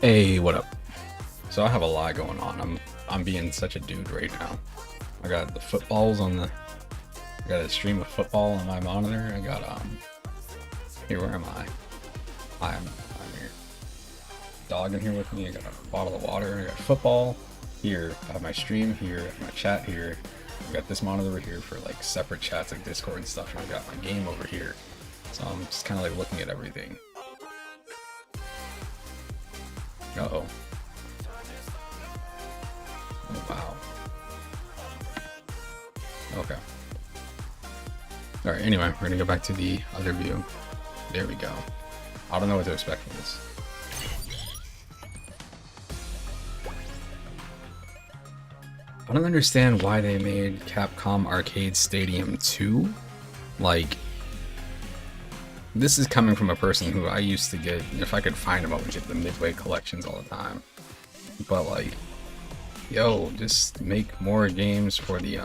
Hey, what up? So I have a lot going on. I'm being such a dude right now. I got the footballs on the I got a stream of football on my monitor. I got here where am I? I'm here. Dog in here with me. I got a bottle of water. I got football here. I have my stream here. I have my chat here. I got this monitor over here for like separate chats like Discord and stuff. And I got my game over here. So I'm just kind of like looking at everything. Uh-oh. Oh, wow. Okay. Alright, anyway, we're gonna go back to the other view. There we go. I don't know what to expect from this. I don't understand why they made Capcom Arcade Stadium 2. Like, this is coming from a person who I used to get, if I could find them, I would get the Midway collections all the time. But like, yo, just make more games for the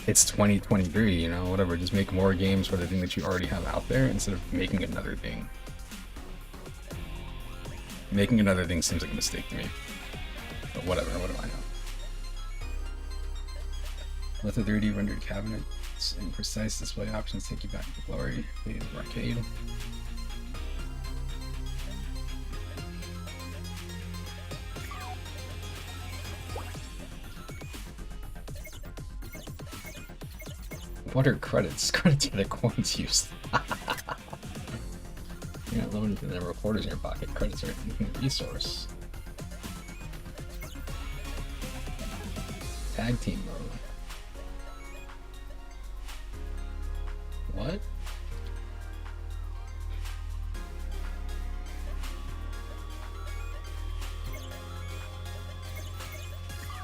it's 2023, you know, whatever, just make more games for the thing that you already have out there instead of making another thing. Making another thing seems like a mistake to me. But whatever, what do I know? Let the 3D rendered cabinets and precise display options take you back to glory days of arcade. What are credits? Credits are the coins used. You're not limited to the number of quarters in your pocket. Credits are an infinite resource. Tag team mode. What?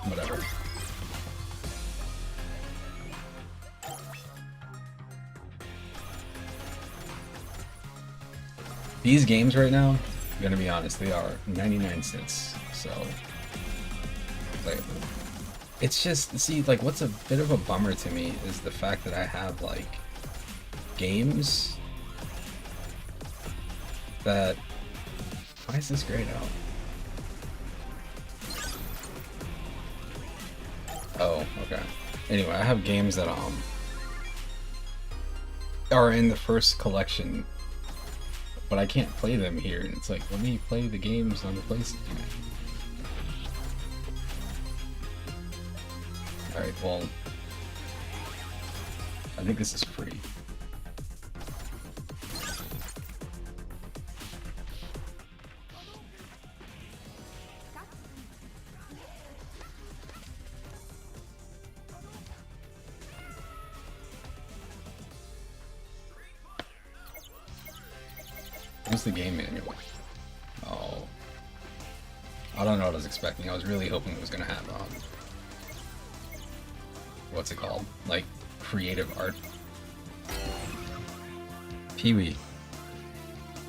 Whatever. These games right now, I'm gonna be honest, they are 99 cents. So, like, it's just, see, like, what's a bit of a bummer to me is the fact that I have, like, games that, why is this grayed out? Oh, okay. Anyway, I have games that, are in the first collection, but I can't play them here, and it's like, let me play the games on the PlayStation. Alright, well, I think this is free. What's the game manual? Oh. I don't know what I was expecting. I was really hoping it was gonna have, what's it called? Like, creative art. Pee-wee.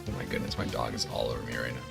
Oh my goodness, my dog is all over me right now.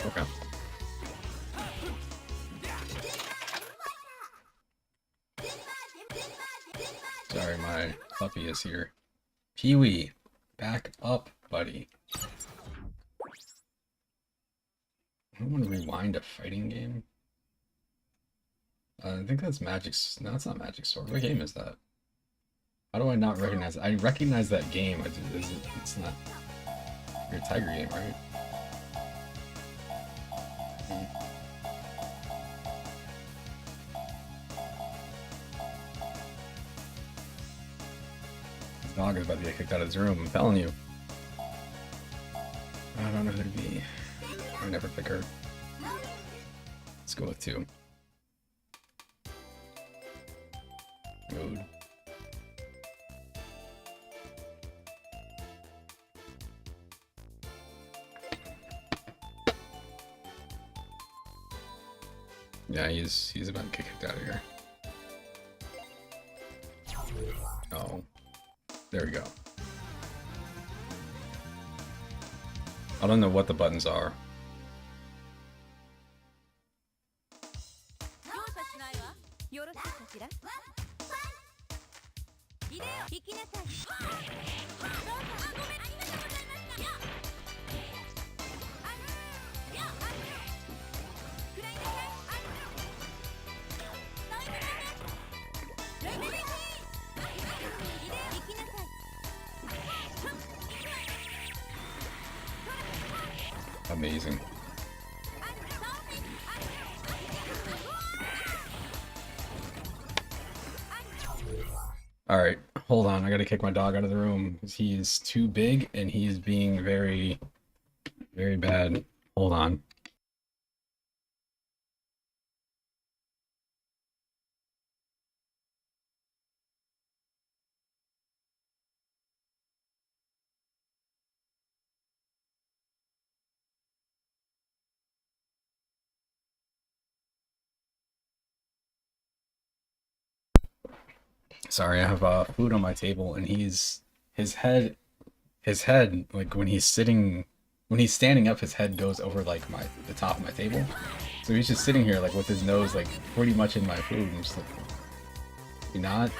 Okay. Sorry, my puppy is here. Pee-wee, back up, buddy. I don't want to rewind a fighting game. I think that's Magic. No, it's not Magic Sword. What game is that? How do I not recognize it? I recognize that game. It's not your Tiger game, right? This dog is about to get kicked out of his room, I'm telling you. I don't know who to be. I never pick her. Let's go with 2. Mood. Yeah, he's about to get kicked out of here. Oh. There we go. I don't know what the buttons are. Amazing. Alright, hold on. I gotta kick my dog out of the room. He's too big and he's being very, very bad. Hold on. Sorry, I have food on my table, and his head, like when he's standing up, his head goes over like the top of my table. So he's just sitting here like with his nose like pretty much in my food, and just like, you not?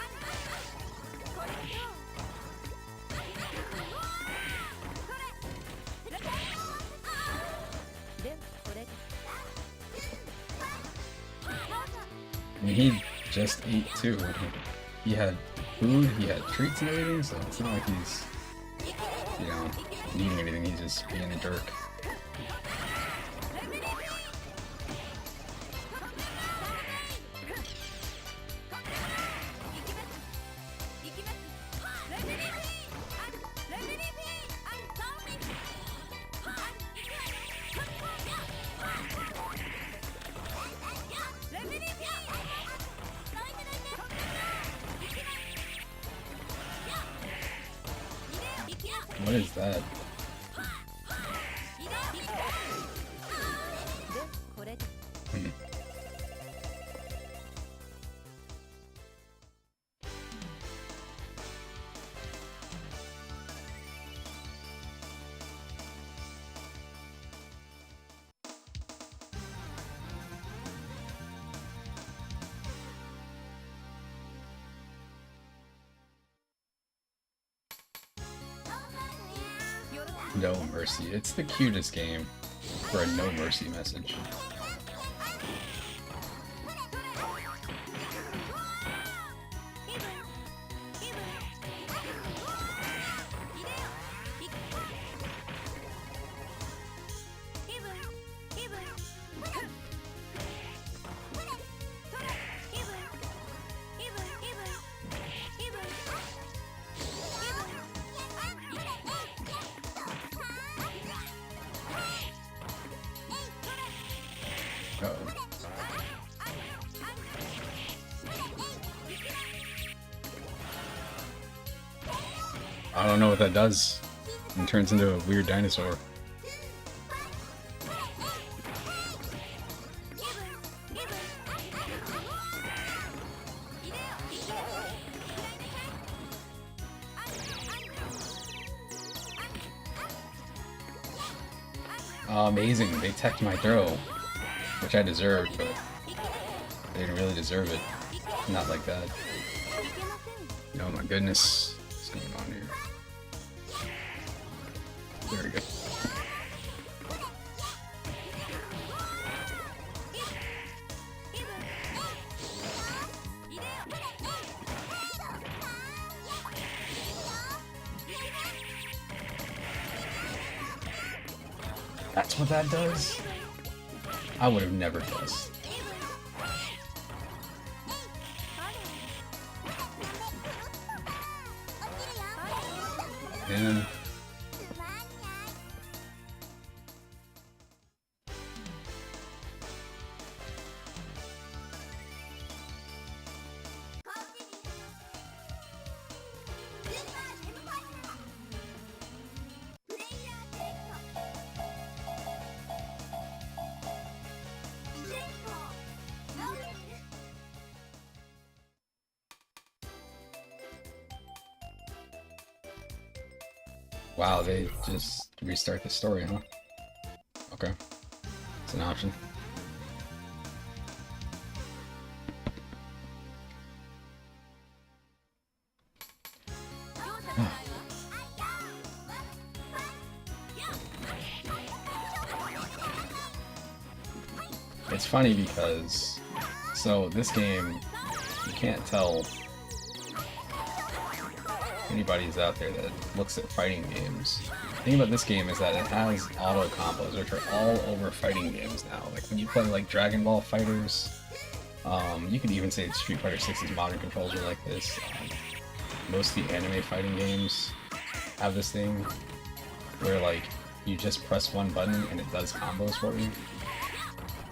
I mean, he just ate too. He had food, he had treats and everything, so it's not like he's, you know, eating anything, he's just being a jerk. What is that? No Mercy. It's the cutest game for a No Mercy message. I don't know what that does. It turns into a weird dinosaur. Amazing. They teched my throw, which I deserved, but they didn't really deserve it. Not like that. Oh my goodness. What's going on here? There we go. That's what that does? I would have never guessed. Yeah. Wow, they just restart the story, huh? Okay. It's an option. It's funny because, so this game, you can't tell if anybody's out there that looks at fighting games. The thing about this game is that it has auto combos, which are all over fighting games now. Like when you play like Dragon Ball Fighters, you could even say Street Fighter 6's modern controls are like this. Most of the anime fighting games have this thing where like you just press one button and it does combos for you.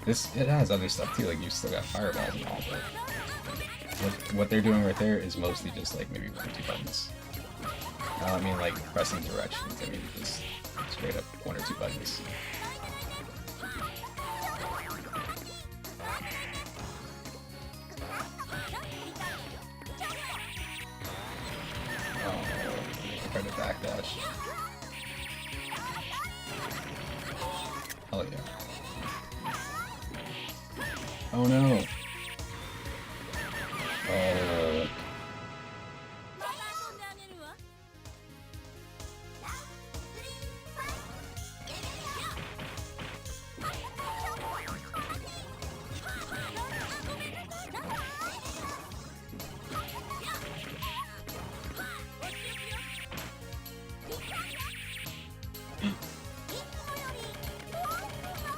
It has other stuff too, like you've still got fireballs and all, but what they're doing right there is mostly just like maybe 1 or 2 buttons. I don't mean like pressing directions, I mean just straight up 1 or 2 buttons. Oh, try to backdash. Hell yeah. Oh no! Oh.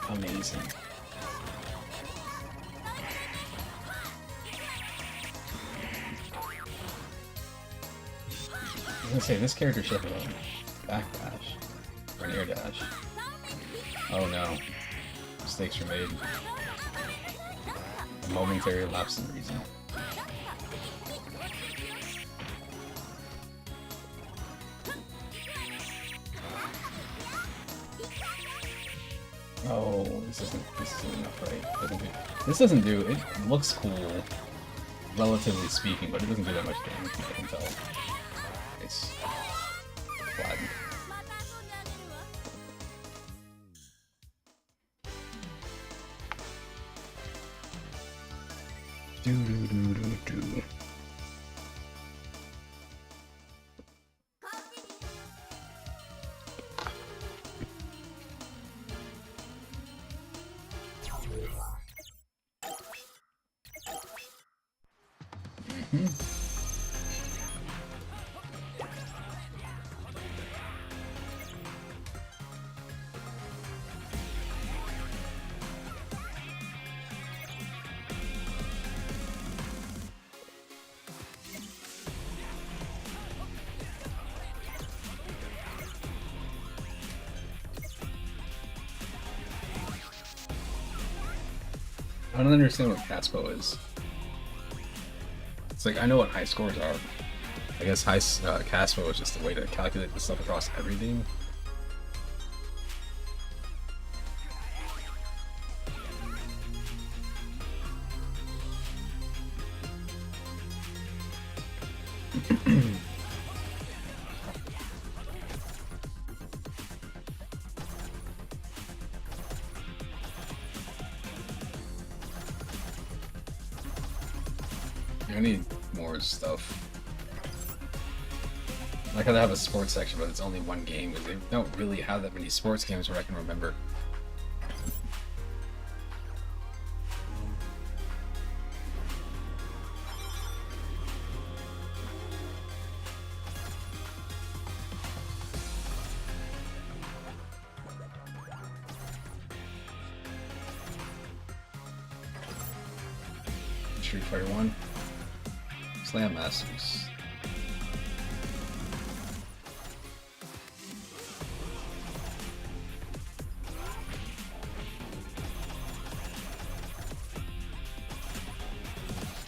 Amazing. I was gonna say, this character should have a backdash, or an air dash. Oh no. Mistakes were made. A momentary lapse in reason. Oh, this isn't enough, right? This doesn't do, it looks cool, relatively speaking, but it doesn't do that much damage, I can tell. It's flattened. Do. I don't understand what Caspo is. It's like, I know what high scores are. I guess Caspo is just a way to calculate the stuff across everything. I need more stuff. I could have a sports section, but it's only one game, because they don't really have that many sports games where I can remember. Street Fighter 1. Slam Masters.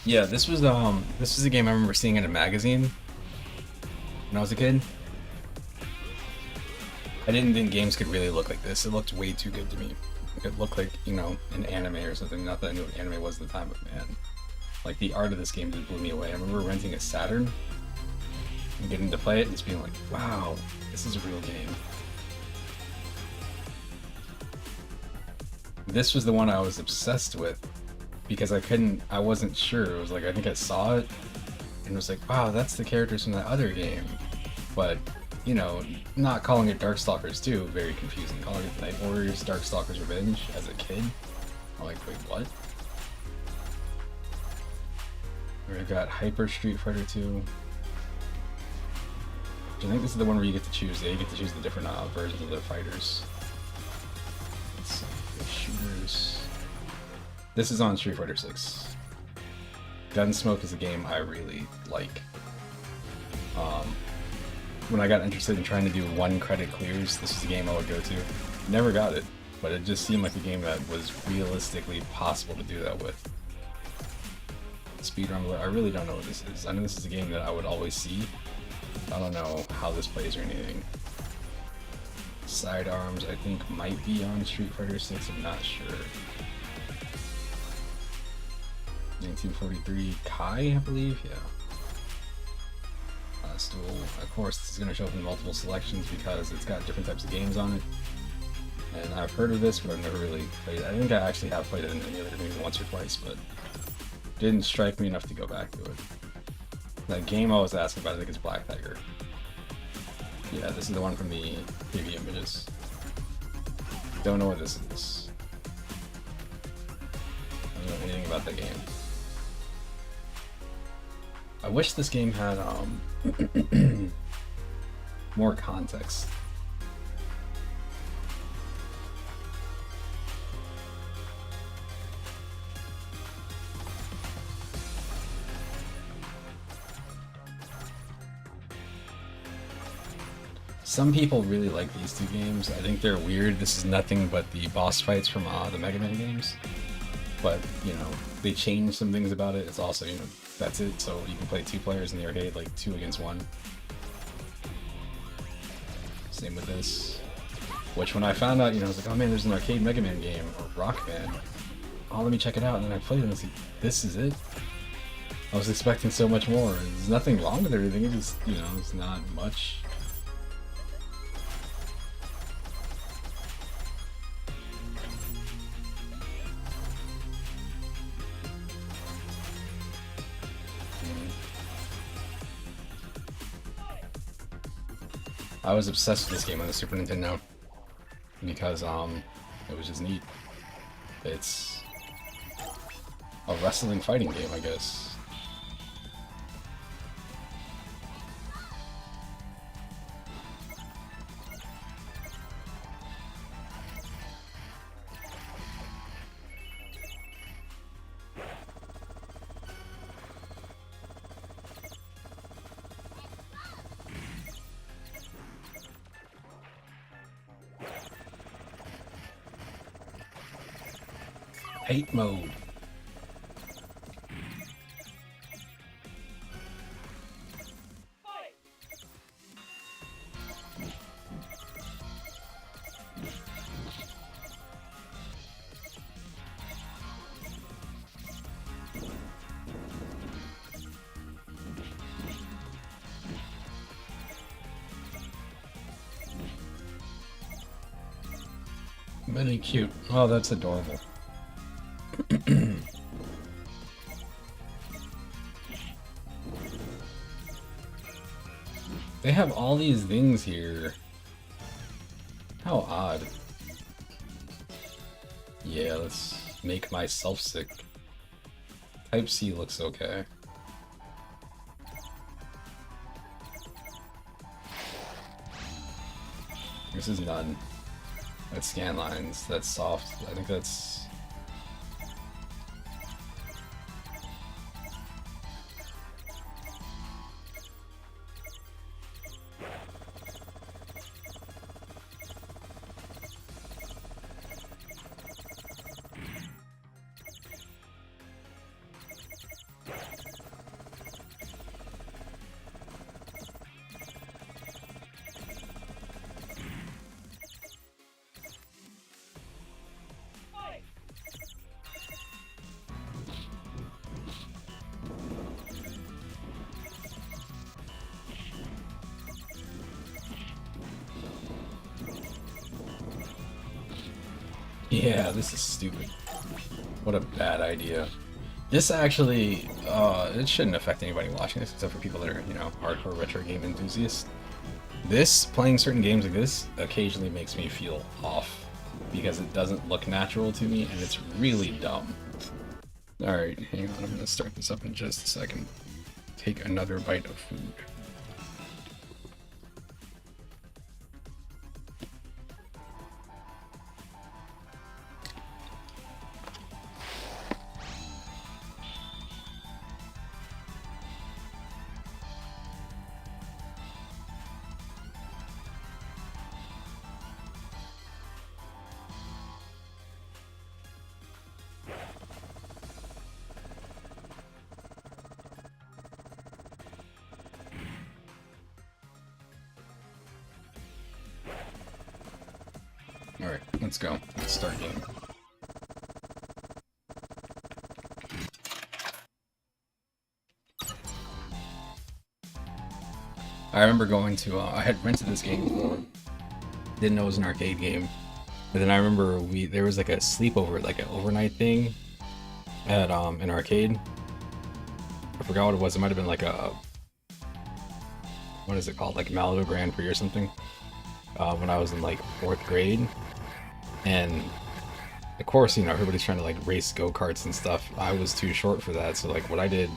Yeah, this was a game I remember seeing in a magazine when I was a kid. I didn't think games could really look like this. It looked way too good to me. It could look like, you know, an anime or something. Not that I knew what anime was at the time, but man, like the art of this game just blew me away. I remember renting a Saturn and getting to play it and just being like, wow, this is a real game. This was the one I was obsessed with because I wasn't sure. It was like, I think I saw it and it was like, wow, that's the characters from that other game. But, you know, not calling it Darkstalkers 2, very confusing. Calling it Night Warriors Darkstalkers Revenge as a kid. I'm like, wait, what? We've got Hyper Street Fighter 2. I think this is the one where you get to choose. Yeah, you get to choose the different versions of the fighters. Let's see, the shooters. This is on Street Fighter 6. Gunsmoke is a game I really like. When I got interested in trying to do one credit clears, this is a game I would go to. Never got it, but it just seemed like a game that was realistically possible to do that with. Speedrun, I really don't know what this is. I know this is a game that I would always see. I don't know how this plays or anything. Sidearms, I think, might be on Street Fighter 6, I'm not sure. 1943 Kai, I believe, yeah. Stool. Of course, this is going to show up in multiple selections because it's got different types of games on it. And I've heard of this, but I've never really played it. I think I actually have played it in any other maybe once or twice, but didn't strike me enough to go back to it. That game I was asking about, I think it's Black Tiger. Yeah, this is the one from the preview images. Don't know what this is. I don't know anything about the game. I wish this game had more context. Some people really like these two games. I think they're weird. This is nothing but the boss fights from the Mega Man games. But, you know, they changed some things about it. It's also, you know, that's it. So you can play 2 players in the arcade, like 2 against 1. Same with this. Which when I found out, you know, I was like, oh man, there's an arcade Mega Man game, or Rock Band. Oh, let me check it out. And then I played it and I was like, this is it? I was expecting so much more. There's nothing wrong with everything. It just, you know, it's not much. I was obsessed with this game on the Super Nintendo because it was just neat. It's a wrestling fighting game, I guess. Hate mode. Really cute. Oh, that's adorable. They have all these things here. How odd. Yeah, let's make myself sick. Type C looks okay. This is none. That's scan lines. That's soft. I think that's... Yeah, this is stupid. What a bad idea. This actually, it shouldn't affect anybody watching this except for people that are, you know, hardcore retro game enthusiasts. This, playing certain games like this, occasionally makes me feel off because it doesn't look natural to me and it's really dumb. Alright, hang on, I'm gonna start this up in just a second. Take another bite of food. Alright, let's go. Let's start game. I remember going to, I had rented this game before, didn't know it was an arcade game, and then I remember there was like a sleepover, like an overnight thing at an arcade. I forgot what it was. It might have been like a, what is it called, like Malibu Grand Prix or something, when I was in like 4th grade. And of course, you know, everybody's trying to like race go-karts and stuff. I was too short for that, so like what I did,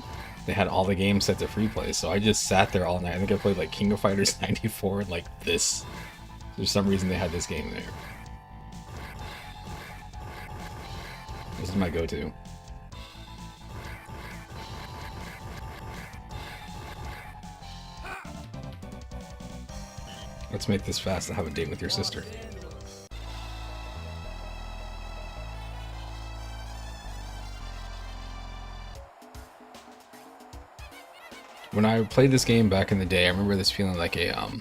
they had all the games set to free play, so I just sat there all night. I think I played like King of Fighters 94 and like this. For some reason they had this game there. This is my go-to. Let's make this fast and have a date with your sister. When I played this game back in the day, I remember this feeling like a, thought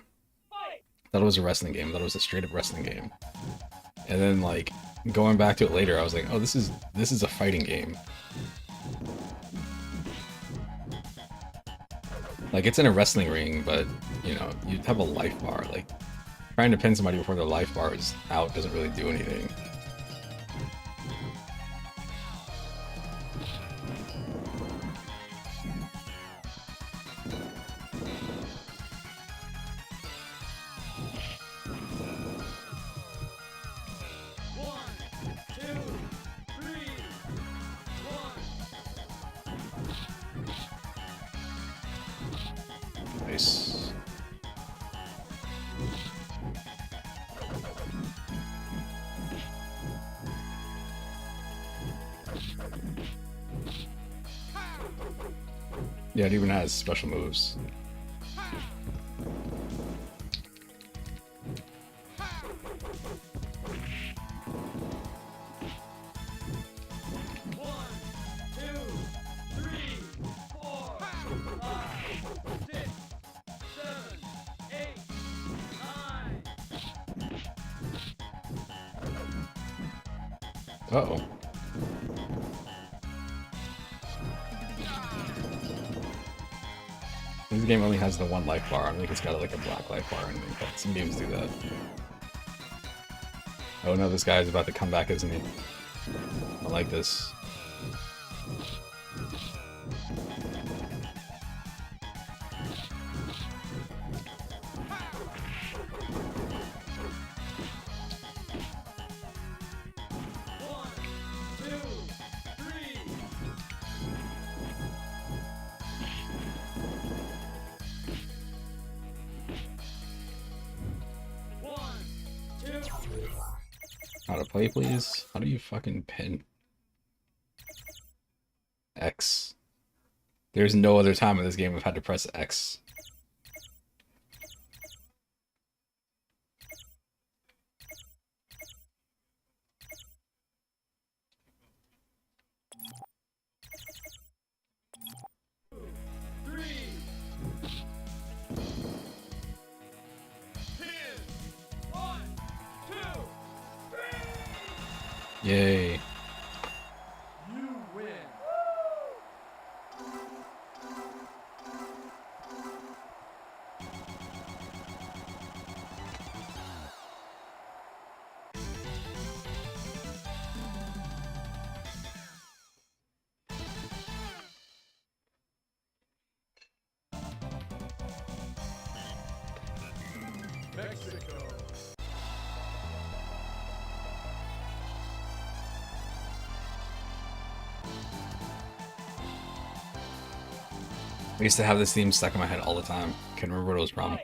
it was a wrestling game, I thought it was a straight up wrestling game. And then like, going back to it later, I was like, oh, this is a fighting game. Like, it's in a wrestling ring, but, you know, you have a life bar. Like, trying to pin somebody before their life bar is out doesn't really do anything. Nice. Yeah, it even has special moves. Uh-oh. This game only has the one life bar. I don't think it's got like a black life bar or anything, but some games do that. Oh no, this guy is about to come back, isn't he? I like this. How to play, please? How do you fucking pin? X. There's no other time in this game I've had to press X. Yay. You win. I used to have this theme stuck in my head all the time. Can't remember what it was from.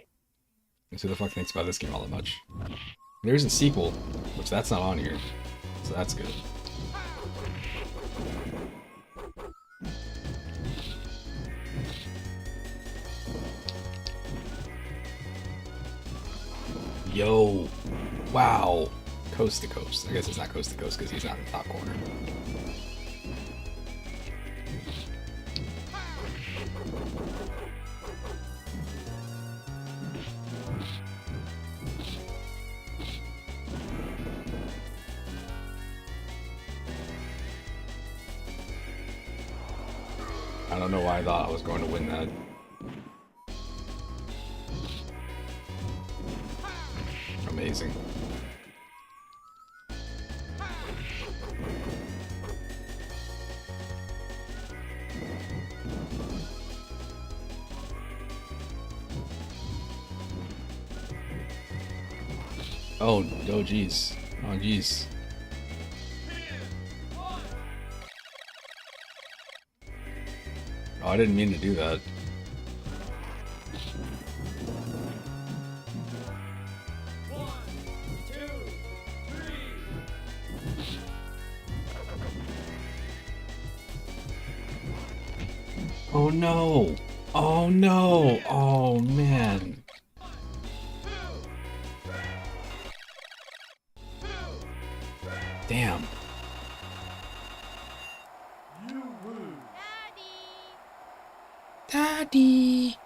Let's see who the fuck thinks about this game all that much. There's a sequel, which that's not on here, so that's good. Yo, wow, coast to coast. I guess it's not coast to coast because he's not in the top corner. I don't know why I thought I was going to win that. Amazing. Oh, oh geez. Oh geez. Oh, I didn't mean to do that. Oh no! Oh no! Oh man! Damn. You lose. Daddy!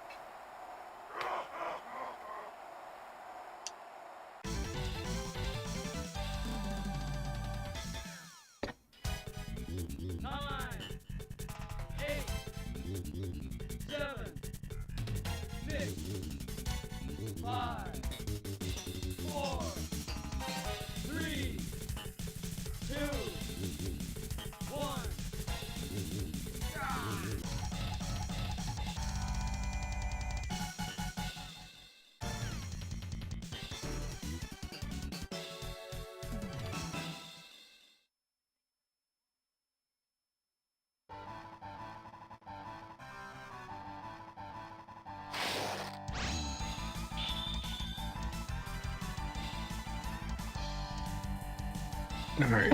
Alright.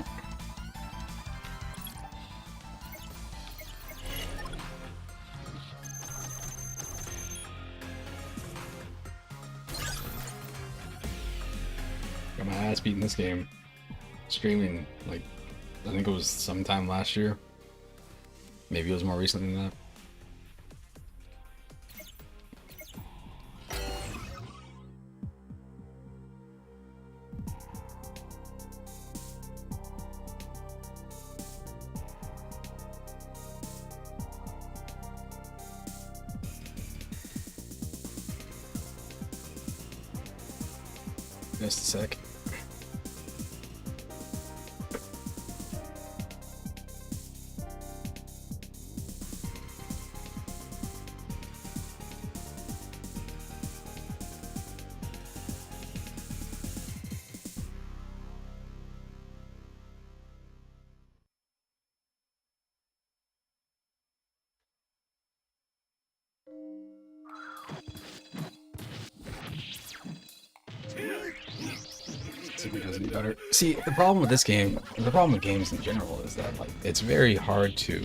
Got my ass beat in this game. Streaming, like, I think it was sometime last year. Maybe it was more recent than that. Just a sec. See if he does any better. See, the problem with this game, the problem with games in general is that, like, it's very hard to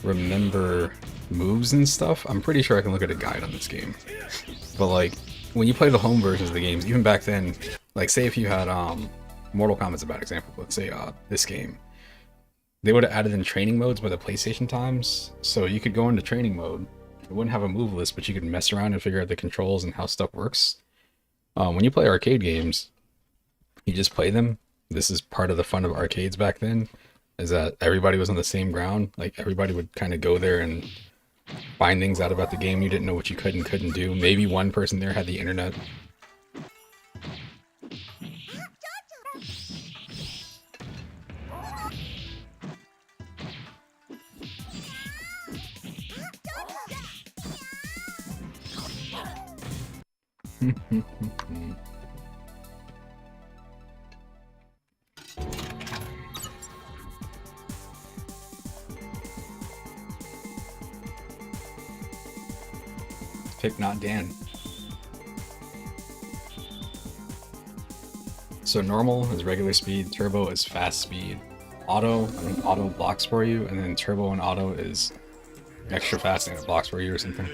remember moves and stuff. I'm pretty sure I can look at a guide on this game. But, like, when you play the home versions of the games, even back then, like, say if you had, Mortal Kombat's a bad example, let's say, this game, they would have added in training modes by the PlayStation times, so you could go into training mode. It wouldn't have a move list, but you could mess around and figure out the controls and how stuff works. When you play arcade games, you just play them. This is part of the fun of arcades back then, is that everybody was on the same ground. Like, everybody would kind of go there and find things out about the game. You didn't know what you could and couldn't do. Maybe one person there had the internet. pick not Dan. So normal is regular speed, turbo is fast speed. Auto, I think auto blocks for you, and then turbo and auto is extra fast and it blocks for you or something.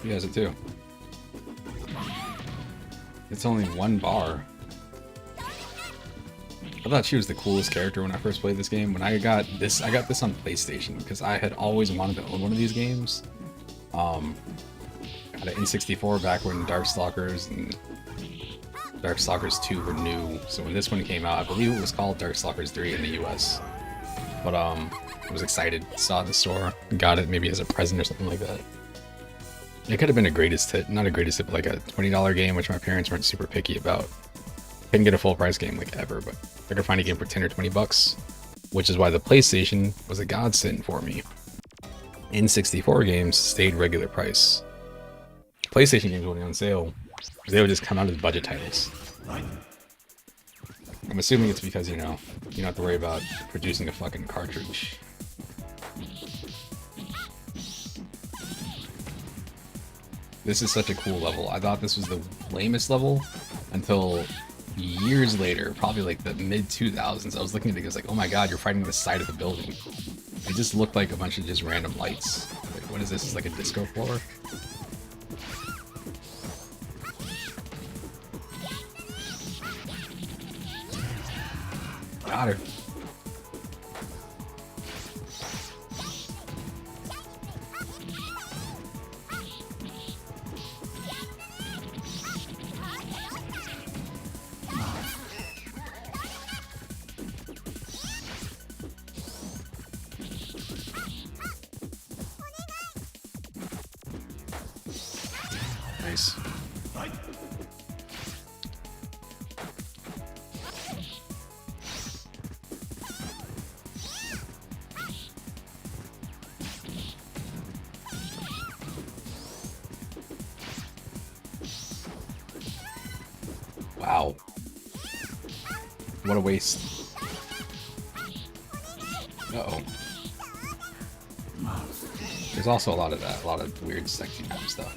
He has it too. It's only one bar. I thought she was the coolest character when I first played this game. When I got this on PlayStation because I had always wanted to own one of these games. Got an N64 back when Darkstalkers and Darkstalkers 2 were new. So when this one came out, I believe it was called Darkstalkers 3 in the US. But I was excited, saw it in the store, got it maybe as a present or something like that. It could have been a greatest hit, not a greatest hit, but like a $20 game, which my parents weren't super picky about. Couldn't get a full price game like ever, but I could find a game for 10 or 20 bucks, which is why the PlayStation was a godsend for me. N64 games stayed regular price. PlayStation games went on sale, they would just come out as budget titles. I'm assuming it's because, you know, you don't have to worry about producing a fucking cartridge. This is such a cool level. I thought this was the lamest level until years later, probably like the mid-2000s. I was looking at it, I was like, oh my god, you're fighting the side of the building. It just looked like a bunch of just random lights. Like, what is this? It's like a disco floor? Got her. Nice. Wow. What a waste. Uh-oh. There's also a lot of that, a lot of weird sexy kind of stuff.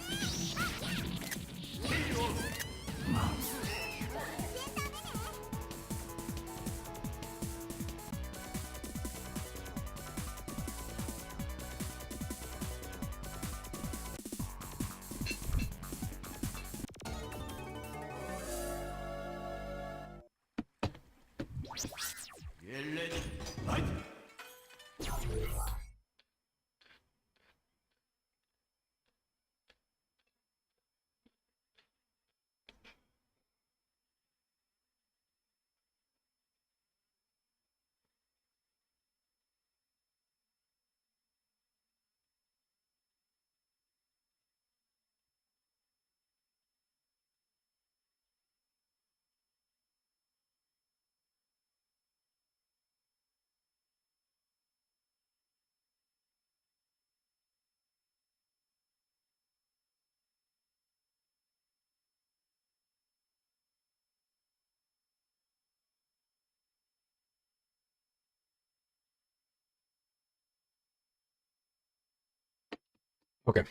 Okay.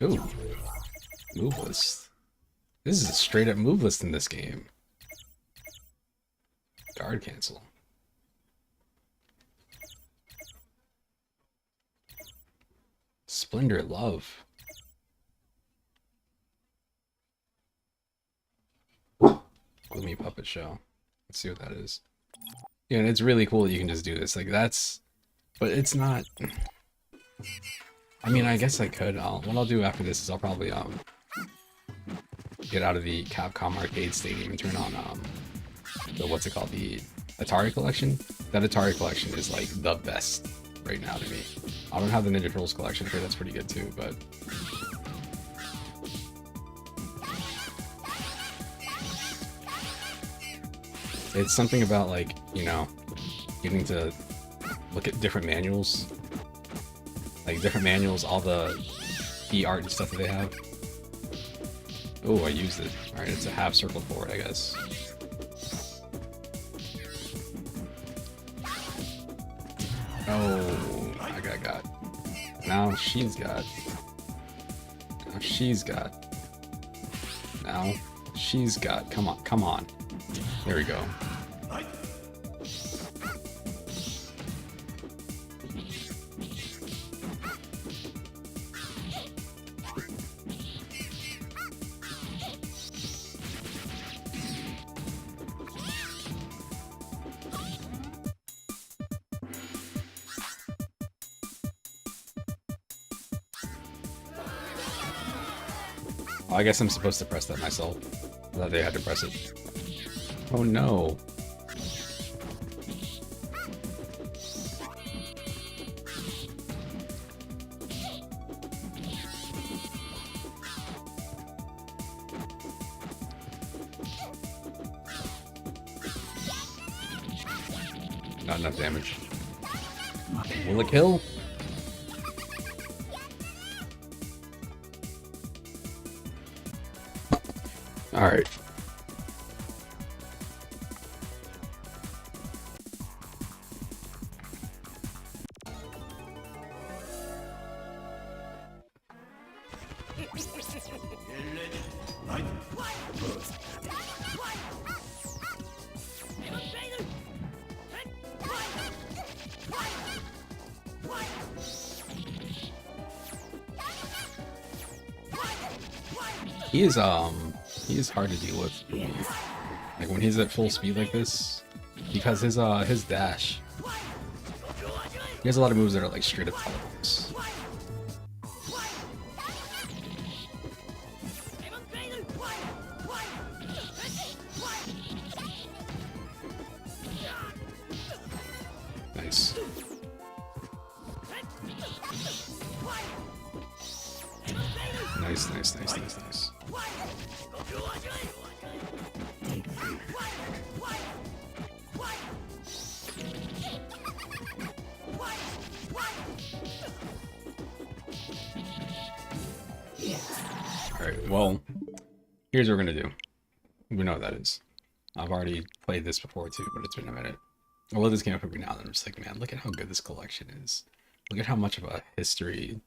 Ooh. Move list. This is a straight up move list in this game. Guard cancel. Splendor Love. Gloomy Puppet Show. Let's see what that is. Yeah, and it's really cool that you can just do this. Like, that's... But it's not... I mean, I guess I could. What I'll do after this is I'll probably get out of the Capcom Arcade Stadium and turn on the what's it called, the Atari Collection. That Atari Collection is like the best right now to me. I don't have the Ninja Turtles collection. I think that's pretty good too, but It's something about, like, you know, getting to look at different manuals. Like, different manuals, all the art and stuff that they have. Oh, I used it. Alright, it's a half circle forward, I guess. Oh, I got. Now she's got. Now she's got. Now she's got. Come on, come on. There we go. Oh, I guess I'm supposed to press that myself. I thought they had to press it. Oh no. Not enough damage. Will it kill? Alright. He is hard to deal with. Like when he's at full speed like this, because his dash, he has a lot of moves that are like straight up teleports. Nice. Nice. Alright, well, here's what we're gonna do. We know what that is. I've already played this before too, but it's been a minute. I love this game up every now and then. I'm just like, man, look at how good this collection is. Look at how much of a history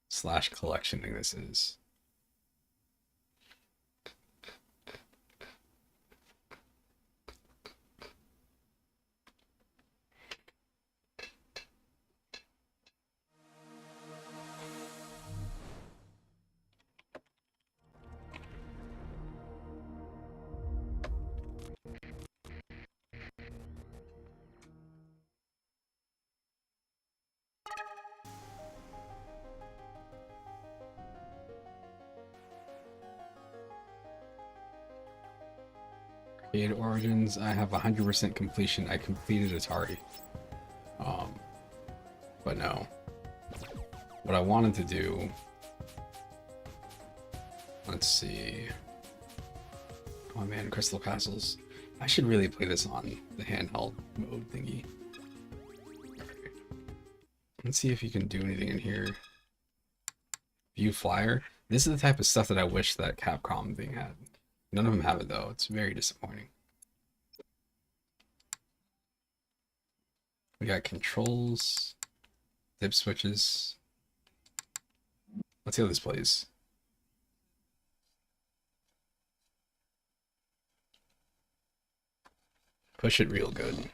/ collection thing this is. Arcade Origins, I have 100% completion. I completed Atari. But no. What I wanted to do... Let's see... Oh man, Crystal Castles. I should really play this on the handheld mode thingy. Right. Let's see if you can do anything in here. View flyer. This is the type of stuff that I wish that Capcom thing had. None of them have it though. It's very disappointing. We got controls, dip switches. Let's see how this plays. Push it real good.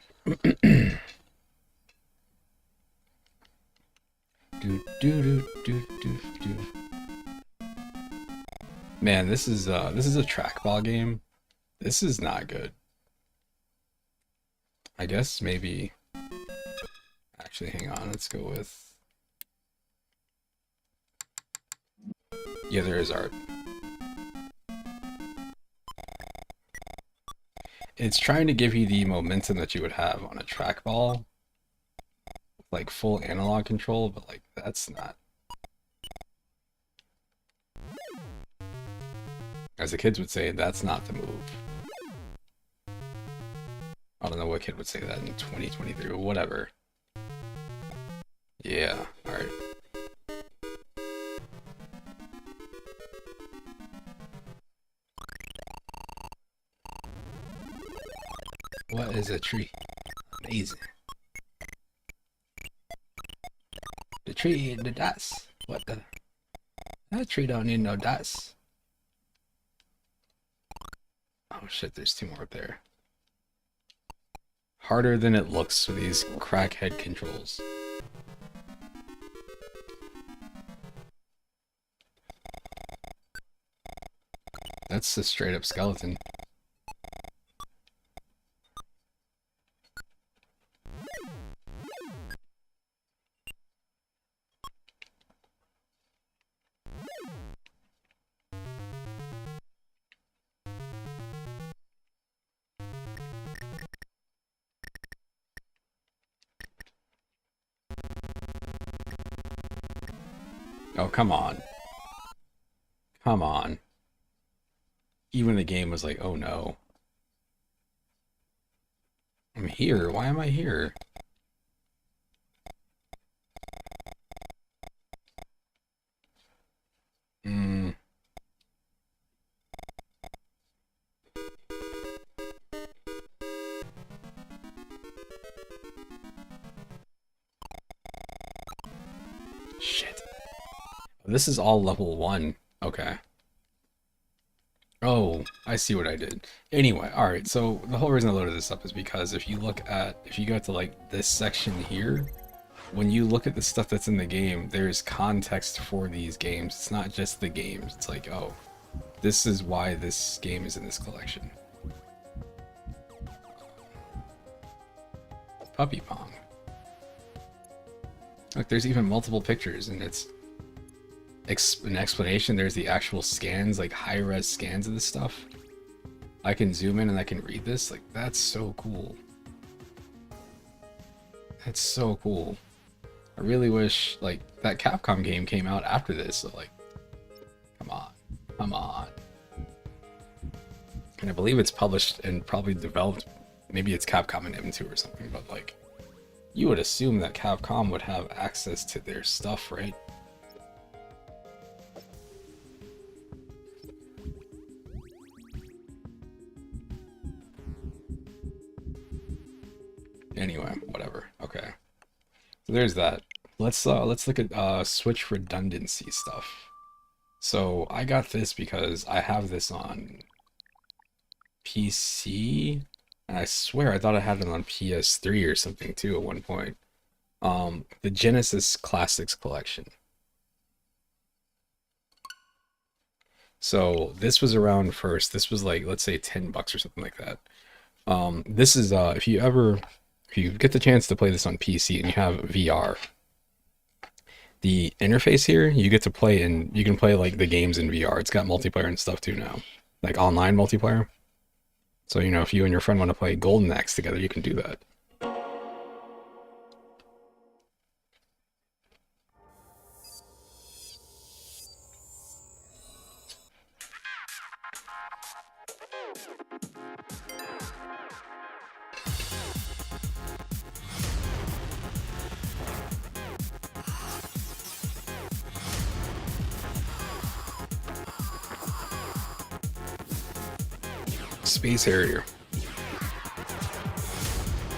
Man, this is a trackball game. This is not good. I guess maybe. Actually, hang on. Let's go with. Yeah, there is art. It's trying to give you the momentum that you would have on a trackball, like full analog control, but like that's not. As the kids would say, that's not the move. I don't know what kid would say that in 2023, but whatever. Yeah, alright. What is a tree? Amazing. The tree in the dust. What the? That tree don't need no dust. Oh shit, there's two more up there. Harder than it looks for these crackhead controls. That's a straight up skeleton. Oh, come on. Come on. Even the game was like, oh no. I'm here. Why am I here? Hmm. Shit. This is all level 1. Okay. Oh, I see what I did. Anyway, alright, so the whole reason I loaded this up is because if you go to like this section here, when you look at the stuff that's in the game, there's context for these games. It's not just the games. It's like, oh, this is why this game is in this collection. Puppy Pong. Look, there's even multiple pictures, and it's an explanation. There's the actual scans, like high-res scans of this stuff. I can zoom in and I can read this. Like, that's so cool. That's so cool. I really wish, like, that Capcom game came out after this, so, like, come on. Come on. And I believe it's published and probably developed, maybe it's Capcom and M2 or something, but, like, you would assume that Capcom would have access to their stuff, right? Anyway, whatever. Okay. So there's that. Let's look at Switch redundancy stuff. So I got this because I have this on PC, and I swear I thought I had it on PS3 or something too at one point. The Genesis Classics Collection. So this was around first. This was like, let's say $10 or something like that. This is if you get the chance to play this on PC and you have VR, the interface here, you get to play and you can play like the games in VR. It's got multiplayer and stuff too now, like online multiplayer. So, you know, if you and your friend want to play Golden Axe together, you can do that. Space Harrier.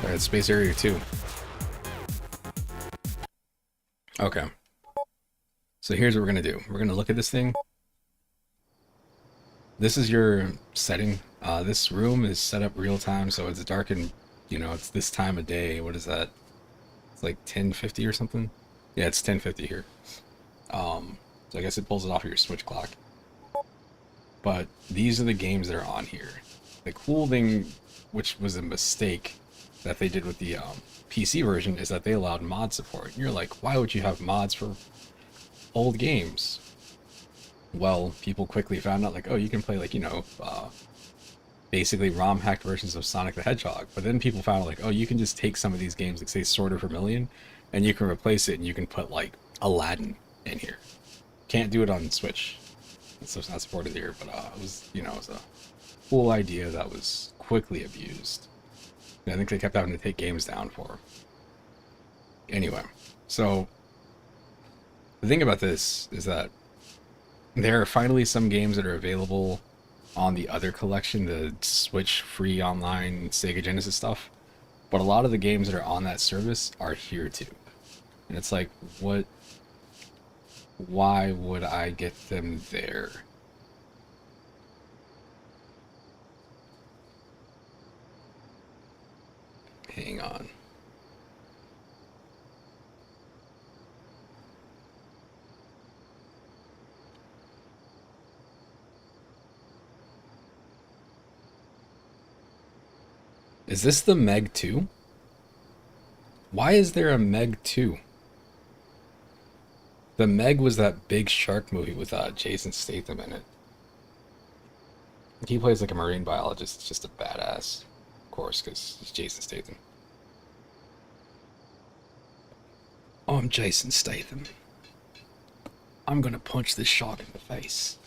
Alright, Space Harrier 2. Okay. So here's what we're gonna do. We're gonna look at this thing. This is your setting. This room is set up real time, so it's dark and, you know, it's this time of day. What is that? It's like 10:50 or something? Yeah, it's 10:50 here. So I guess it pulls it off of your Switch clock. But these are the games that are on here. The cool thing, which was a mistake that they did with the PC version, is that they allowed mod support. And you're like, why would you have mods for old games? Well, people quickly found out, like, oh, you can play, like, you know, basically ROM hacked versions of Sonic the Hedgehog. But then people found out, like, oh, you can just take some of these games, like, say, Sword of Vermilion, and you can replace it, and you can put, like, Aladdin in here. Can't do it on Switch. So it's not supported here, but it was, you know, it was a cool idea that was quickly abused. I think they kept having to take games down for her. Anyway, so the thing about this is that there are finally some games that are available on the other collection, the Switch free online Sega Genesis stuff. But a lot of the games that are on that service are here too. And it's like, what? Why would I get them there? Hang on. Is this the Meg 2? Why is there a Meg 2? The Meg was that big shark movie with Jason Statham in it. He plays like a marine biologist, just a badass. Of course, because he's Jason Statham. Oh, I'm Jason Statham. I'm gonna punch this shark in the face.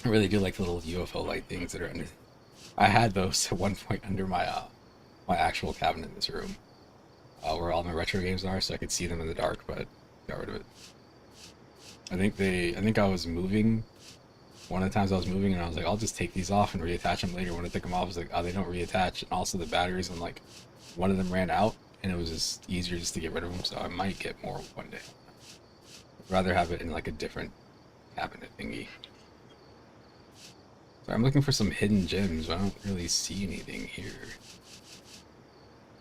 I really do like the little UFO light things that are under. I had those at one point under my my actual cabinet in this room, where all my retro games are, so I could see them in the dark. But got rid of it. I think I was moving. One of the times I was moving, and I was like, I'll just take these off and reattach them later. When I took them off, I was like, oh, they don't reattach. And also the batteries, and like, one of them ran out, and it was just easier just to get rid of them. So I might get more one day. I'd rather have it in like a different cabinet thingy. So I'm looking for some hidden gems, but I don't really see anything here.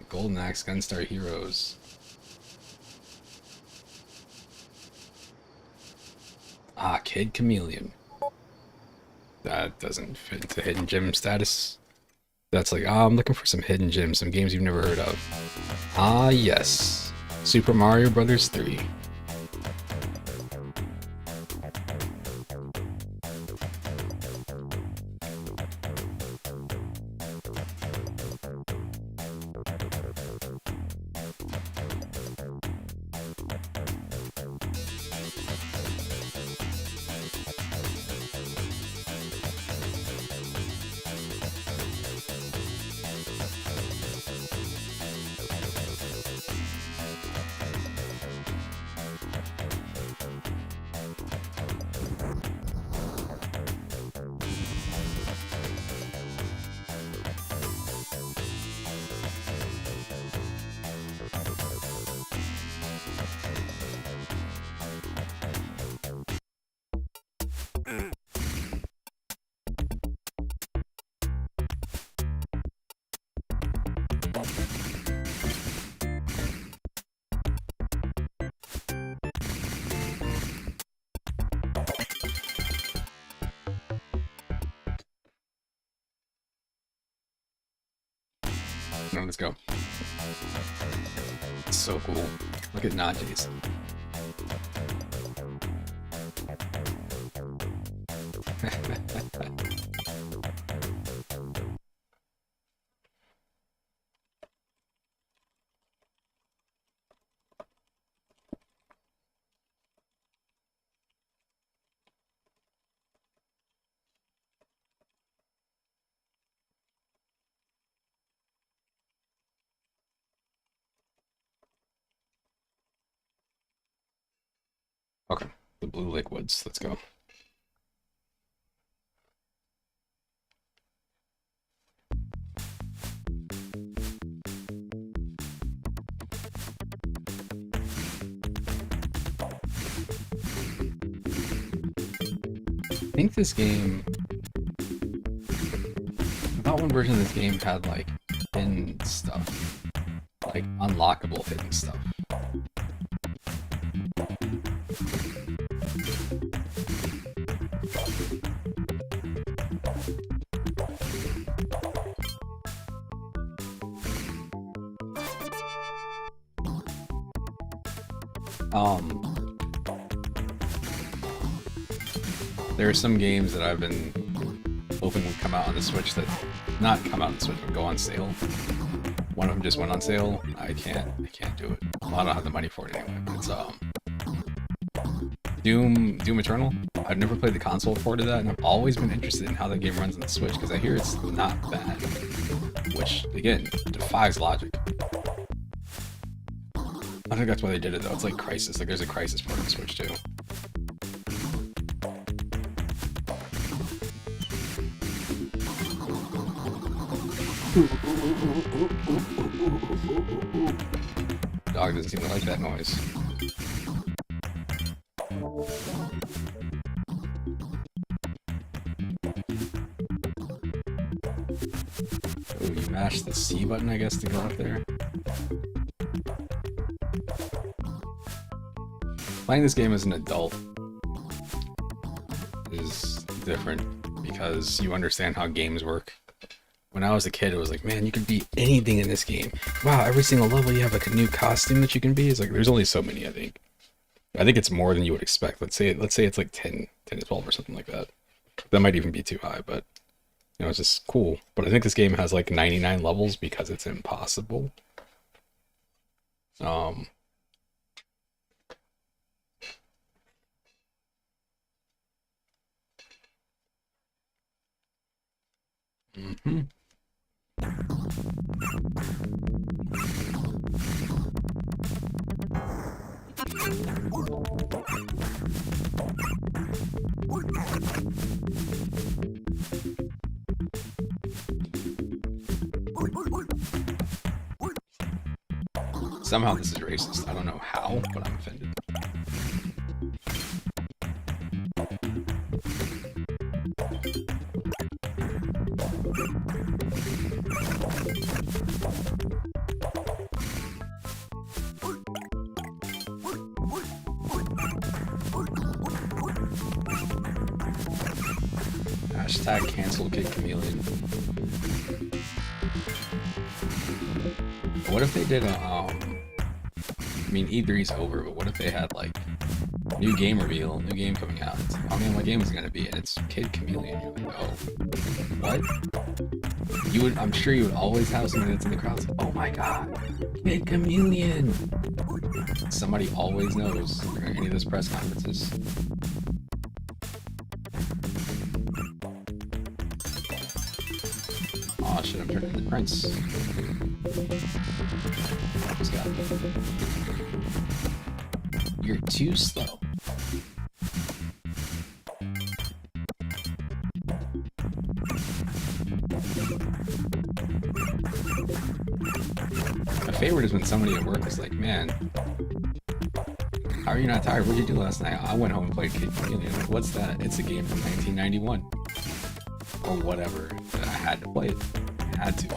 Golden Axe, Gunstar Heroes. Ah, Kid Chameleon. That doesn't fit into hidden gem status. That's like, I'm looking for some hidden gems, some games you've never heard of. Ah, yes. Super Mario Brothers 3. No, let's go. It's so cool. Look at Najee's. Okay, the blue liquids. Let's go. I think this game, I thought one version of this game had like hidden stuff, like unlockable hidden stuff. There are some games that I've been hoping would come out on the Switch that, not come out on the Switch, but go on sale. One of them just went on sale. I can't do it. Well, I don't have the money for it anyway. It's Doom Eternal. I've never played the console port of that, and I've always been interested in how that game runs on the Switch because I hear it's not bad. Which again defies logic. I think that's why they did it though. It's like Crisis. Like there's a Crisis port on the Switch too. Dog doesn't seem to like that noise. Oh, you mash the C button, I guess, to go up there. Playing this game as an adult is different because you understand how games work. When I was a kid, it was like, man, you can be anything in this game. Wow, every single level you have like a new costume that you can be. It's like there's only so many, I think. I think it's more than you would expect. Let's say it's like 10 to 12 or something like that. That might even be too high, but you know, it's just cool. But I think this game has like 99 levels because it's impossible. Mm-hmm. Somehow this is racist. I don't know how, but I'm offended. Hashtag cancel Kid Chameleon. What if they did a, I mean, E3's over, but what if they had, like, new game reveal, new game coming out? It's like, oh man, what game is it gonna be? And it's Kid Chameleon. You're like, oh, what? I'm sure you would always have somebody that's in the crowd. Like, oh my god, Kid Chameleon! Somebody always knows during any of those press conferences. Oh shit, I'm turning into Prince. Just got it. You're too slow. My favorite is when somebody at work is like, man, how are you not tired? What did you do last night? I went home and played Kid Chameleon. Like, what's that? It's a game from 1991. Or whatever. I had to play it. I had to.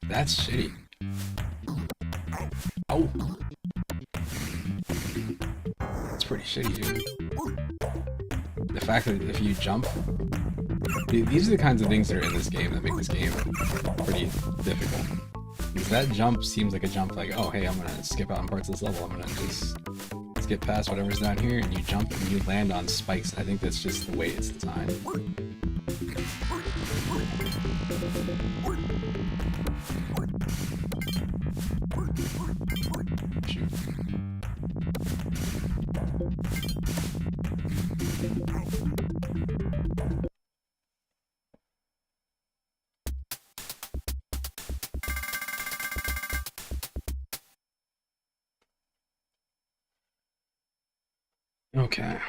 That's shitty. Oh. That's pretty shitty, dude. The fact that if you jump... These are the kinds of things that are in this game that make this game pretty difficult. Because that jump seems like a jump like, oh hey, I'm gonna skip out on parts of this level, I'm gonna just skip past whatever's down here, and you jump and you land on spikes. I think that's just the way it's designed. Shoot. Okay.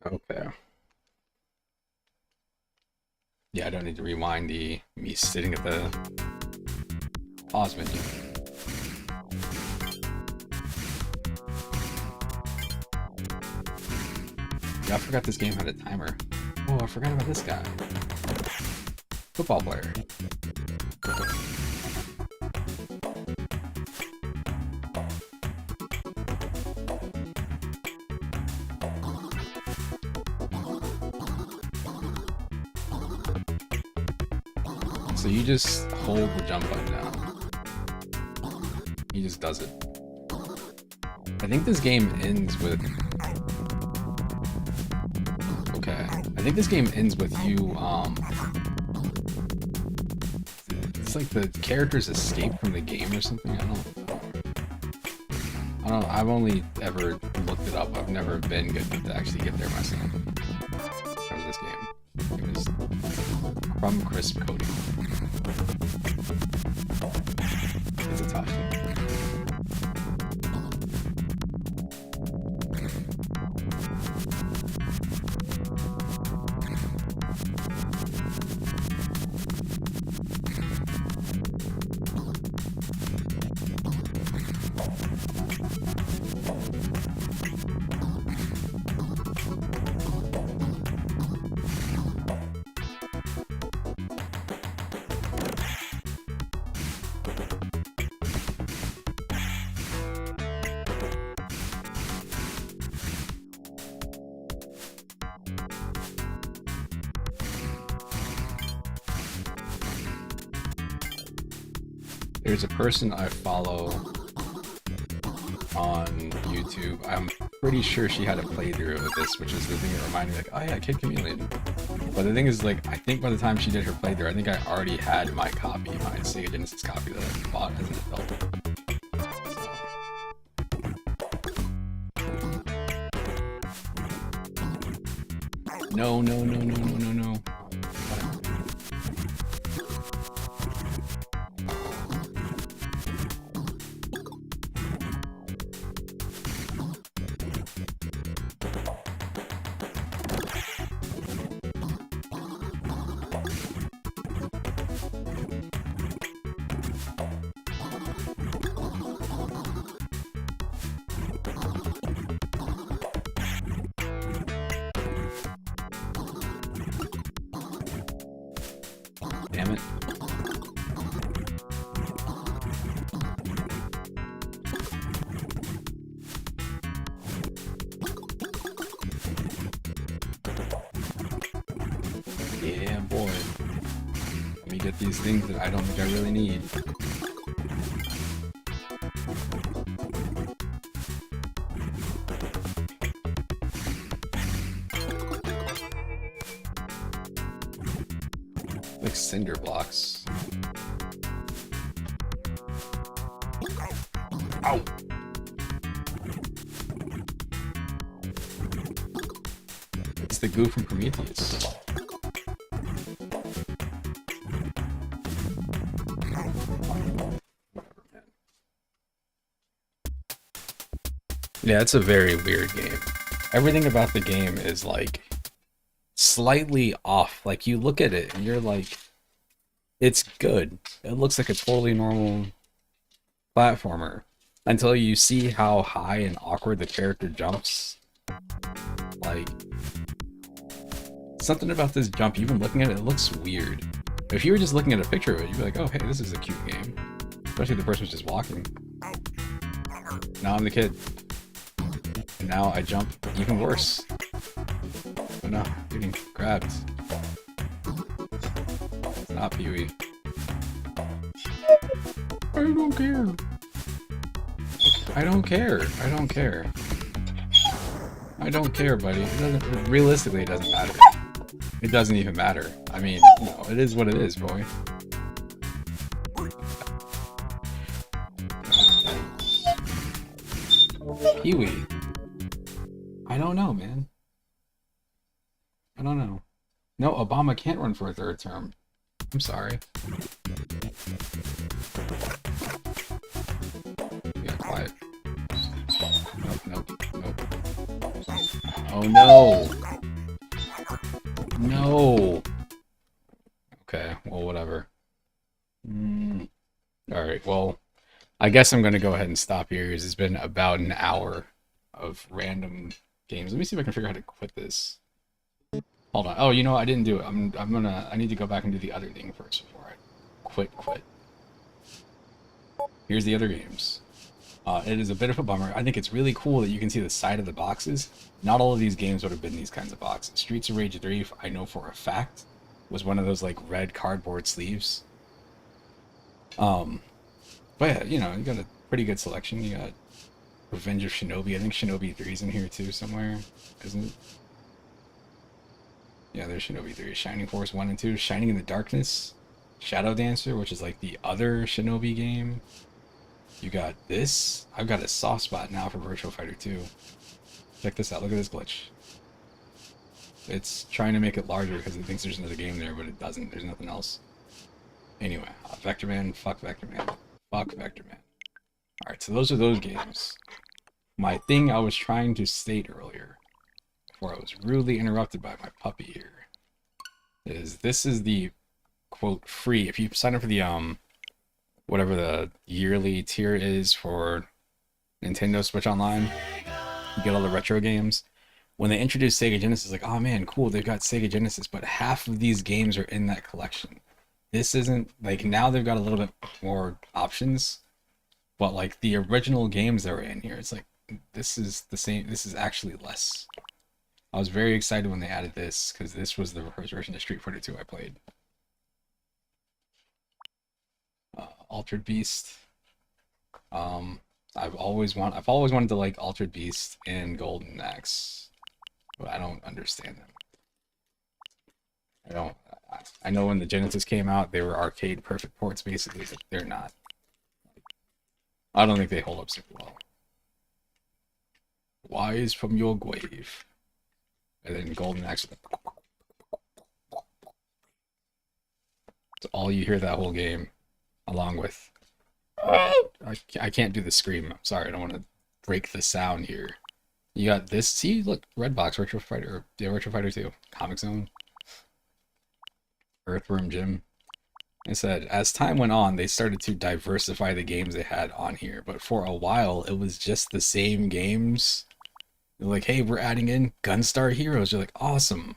Okay. Yeah, I don't need to rewind the me sitting at the pause menu. Yeah, I forgot this game had a timer. Oh, I forgot about this guy. Football player. So you just hold the jump button down. He just does it. I think this game ends with... Okay. I think this game ends with you, it's like the characters escape from the game or something. I don't know. I've only ever looked it up. I've never been good to actually get there myself. That was this game. It was from Crisp Coding. It's a tough game. There's a person I follow on YouTube. I'm pretty sure she had a playthrough of this, which is the thing that reminded me, like, oh yeah, Kid Chameleon. But the thing is, like, I think by the time she did her playthrough, I think I already had my copy, my Sega Genesis copy that I bought as an adult. So. No, no, no, no, no, no, no. Damn it. Yeah, boy. Let me get these things that I don't think I really need. Like cinder blocks. Ow! It's the goo from Prometheus. Yeah, it's a very weird game. Everything about the game is like slightly off. Like you look at it and you're like, it's good. It looks like a totally normal platformer until you see how high and awkward the character jumps. Like something about this jump, even looking at it, it looks weird. If you were just looking at a picture of it, you'd be like, oh hey, this is a cute game. Especially if the person was just walking. Now I'm the kid. And now I jump even worse. Oh no, getting grabbed. It's not Pee-wee. I don't care. I don't care. I don't care. I don't care, buddy. It doesn't, realistically, it doesn't matter. It doesn't even matter. I mean, no, it is what it is, boy. Pee-wee. I don't know, man. I don't know. No, Obama can't run for a third term. I'm sorry. Yeah, quiet. Nope, nope, nope. Oh no! No. Okay, well, whatever. All right, well, I guess I'm gonna go ahead and stop here. 'Cause it's been about an hour of random games. Let me see if I can figure out how to quit this. Hold on. Oh, you know what? I didn't do it. I need to go back and do the other thing first before I quit. Here's the other games. It is a bit of a bummer. I think it's really cool that you can see the side of the boxes. Not all of these games would have been these kinds of boxes. Streets of Rage 3, I know for a fact, was one of those like red cardboard sleeves. Um, but yeah, you know, you got a pretty good selection. You got Revenge of Shinobi. I think Shinobi 3's in here too somewhere, isn't it? Yeah, there's Shinobi 3. Shining Force 1 and 2. Shining in the Darkness. Shadow Dancer, which is like the other Shinobi game. You got this. I've got a soft spot now for Virtua Fighter 2. Check this out. Look at this glitch. It's trying to make it larger because it thinks there's another game there, but it doesn't. There's nothing else. Anyway, Vector Man, fuck Vector Man. Fuck Vector Man. Alright, so those are those games. My thing I was trying to state earlier, before I was rudely interrupted by my puppy here, is this is the, quote, free. If you sign up for the, whatever the yearly tier is for Nintendo Switch Online, you get all the retro games. When they introduced Sega Genesis, like, oh man, cool, they've got Sega Genesis, but half of these games are in that collection. This isn't, like, now they've got a little bit more options, but like the original games that were in here, it's like, this is the same, this is actually less. I was very excited when they added this, because this was the first version of Street Fighter 2 I played. Altered Beast. I've always wanted to like Altered Beast and Golden Axe, but I don't understand them. I know when the Genesis came out, they were arcade perfect ports basically, but they're not. I don't think they hold up super well. Wise from your grave. And then Golden Axe. It's all you hear that whole game, along with. I can't do the scream. I'm sorry, I don't want to break the sound here. You got this. See, look, Redbox, Virtua Fighter, yeah, Virtua Fighter 2, Comic Zone, Earthworm Jim. I said, as time went on, they started to diversify the games they had on here, but for a while, it was just the same games. They're like, hey, we're adding in Gunstar Heroes. You're like, awesome.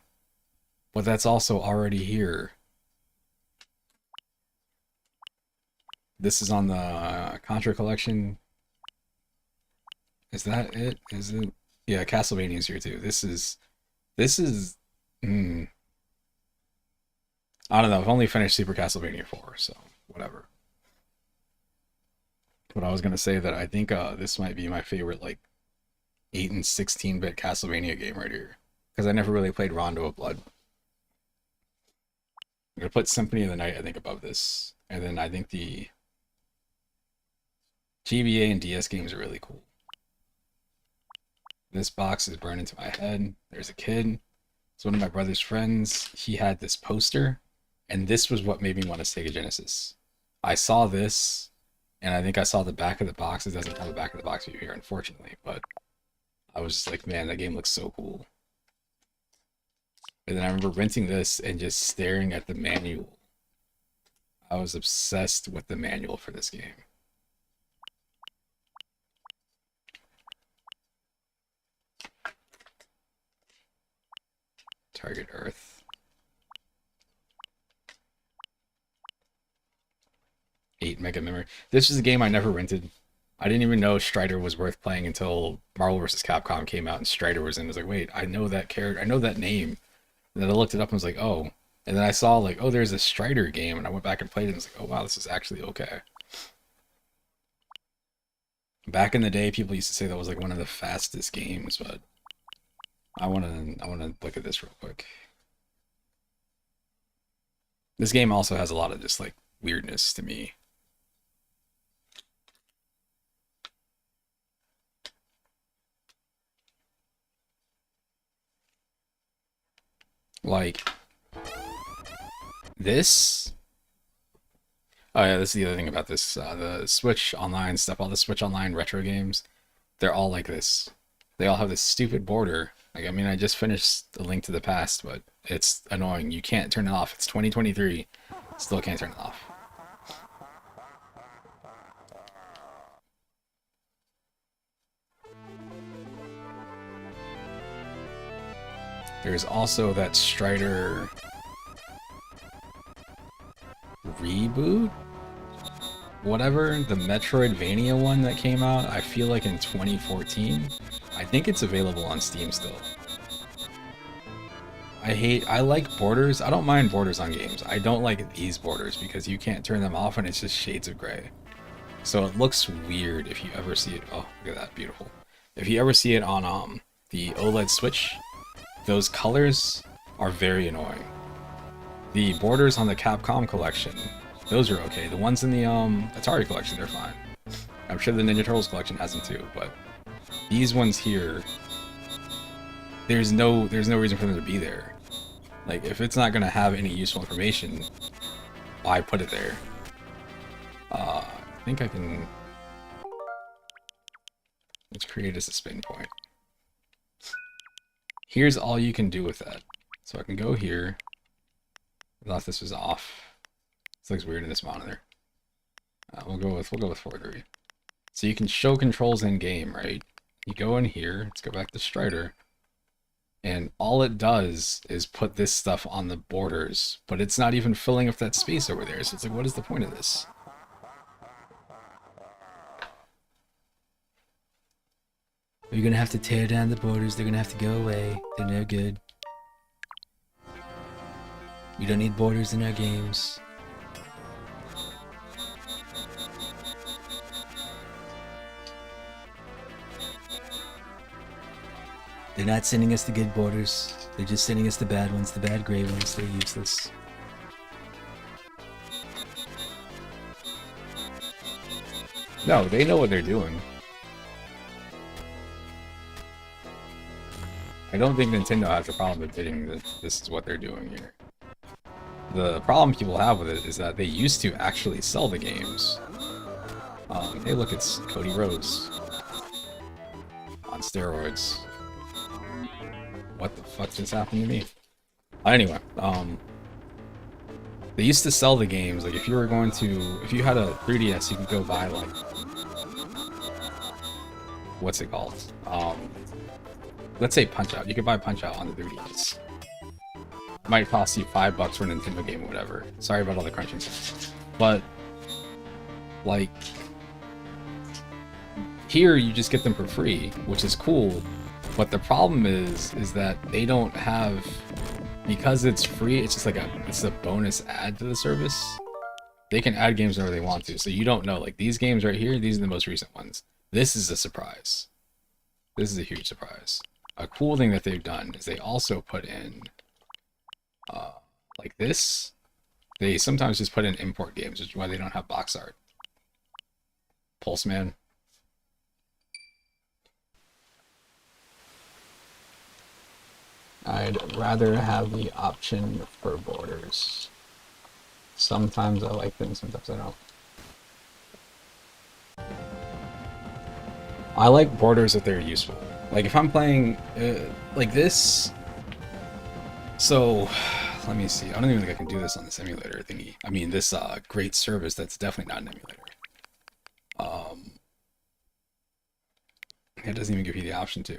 But that's also already here. This is on the Contra Collection. Is that it? Is it? Yeah, Castlevania's here too. This is, I don't know. I've only finished Super Castlevania 4, so whatever. But I was gonna say that I think this might be my favorite, like, 8 and 16-bit Castlevania game right here, because I never really played Rondo of Blood. I'm gonna put Symphony of the Night, I think, above this, and then I think the GBA and DS games are really cool. This box is burned into my head. There's a kid. It's one of my brother's friends. He had this poster, and this was what made me want to Sega Genesis. I saw this, and I think I saw the back of the box. It doesn't have the back of the box view here, unfortunately, but I was just like, man, that game looks so cool. And then I remember renting this and just staring at the manual. I was obsessed with the manual for this game. Target Earth. 8 mega memory. This was a game I never rented. I didn't even know Strider was worth playing until Marvel vs. Capcom came out and Strider was in. I was like, wait, I know that character. I know that name. And then I looked it up and was like, oh. And then I saw, like, oh, there's a Strider game. And I went back and played it and was like, oh, wow, this is actually okay. Back in the day, people used to say that was, like, one of the fastest games, but I want to look at this real quick. This game also has a lot of just, like, weirdness to me. Like, this. Oh yeah, this is the other thing about this. The Switch Online stuff, all the Switch Online retro games, they're all like this. They all have this stupid border Like, I mean, I just finished A Link to the Past, but it's annoying. You can't turn it off. It's 2023. Still can't turn it off. There's also that Strider reboot? Whatever, the Metroidvania one that came out, I feel like in 2014. I think it's available on Steam still. I like borders. I don't mind borders on games. I don't like these borders because you can't turn them off and it's just shades of gray. So it looks weird if you ever see it. Oh, look at that, beautiful. If you ever see it on the OLED Switch, those colors are very annoying. The borders on the Capcom collection, those are okay. The ones in the Atari collection, they're fine. I'm sure the Ninja Turtles collection has them too, but these ones here, there's no reason for them to be there. Like, if it's not gonna have any useful information, why put it there? I think I can. Let's create as a spin point. Here's all you can do with that. So I can go here. I thought this was off. This looks weird in this monitor. We'll go with 4:3. So you can show controls in game, right? You go in here. Let's go back to Strider, and all it does is put this stuff on the borders, but it's not even filling up that space over there. So it's like, what is the point of this? You're gonna have to tear down the borders. They're gonna have to go away. They're no good. We don't need borders in our games. They're not sending us the good borders. They're just sending us the bad ones, the bad gray ones. They're useless. No, they know what they're doing. I don't think Nintendo has a problem admitting that this is what they're doing here. The problem people have with it is that they used to actually sell the games. Hey, look, it's Cody Rhodes on steroids. What the fuck just happened to me? Anyway, they used to sell the games. Like, if you had a 3DS, you could go buy, like, what's it called? Let's say Punch-Out. You could buy Punch-Out on the 3DS. Might cost you $5 for a Nintendo game or whatever. Sorry about all the crunching sounds. But, like, here you just get them for free, which is cool. But the problem is that they don't have, because it's free, it's just like it's a bonus add to the service. They can add games whenever they want to, so you don't know. Like, these games right here, these are the most recent ones. This is a surprise. This is a huge surprise. A cool thing that they've done is they also put in, like this. They sometimes just put in import games, which is why they don't have box art. Pulseman. I'd rather have the option for borders. Sometimes I like them, sometimes I don't. I like borders if they're useful. Like, if I'm playing like this, so let me see. I don't even think I can do this on this emulator thingy. I mean, this great service that's definitely not an emulator. It doesn't even give you the option to.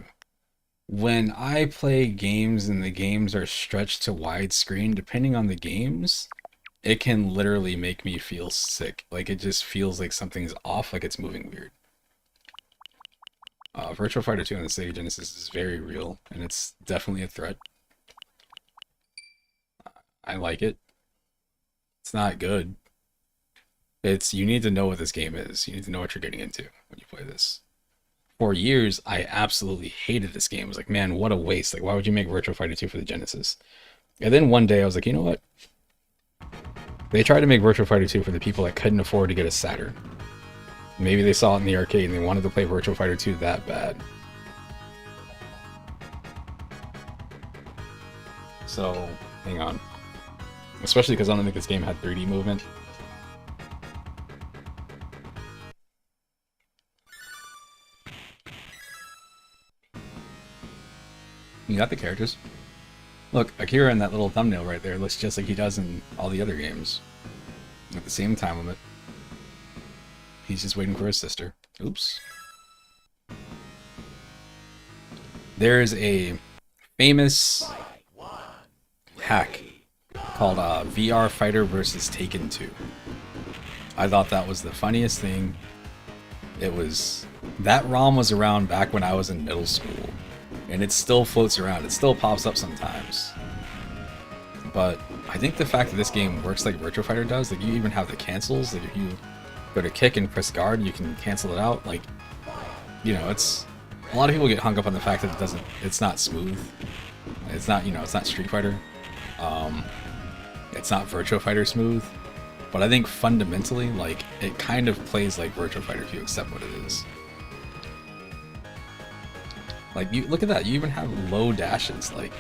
When I play games and the games are stretched to widescreen, depending on the games, it can literally make me feel sick. Like, it just feels like something's off, like it's moving weird. Virtua Fighter 2 on the Sega Genesis is very real, and it's definitely a threat. I like it. It's not good. You need to know what this game is. You need to know what you're getting into when you play this. For years, I absolutely hated this game. I was like, man, what a waste. Like, why would you make Virtua Fighter 2 for the Genesis? And then one day I was like, you know what? They tried to make Virtua Fighter 2 for the people that couldn't afford to get a Saturn. Maybe they saw it in the arcade and they wanted to play Virtua Fighter 2 that bad. So, hang on. Especially because I don't think this game had 3D movement. You got the characters. Look, Akira in that little thumbnail right there looks just like he does in all the other games. At the same time limit. He's just waiting for his sister. Oops. There's a famous hack called VR Fighter versus Taken 2. I thought that was the funniest thing. It was... That ROM was around back when I was in middle school. And it still floats around. It still pops up sometimes. But I think the fact that this game works like Virtua Fighter does, like you even have the cancels, like if you go to kick and press guard, you can cancel it out. Like, you know, it's... A lot of people get hung up on the fact that it's not smooth. It's not, you know, it's not Street Fighter. It's not Virtua Fighter smooth. But I think fundamentally, like, it kind of plays like Virtua Fighter if you accept what it is. Like, you look at that, you even have low dashes. Like,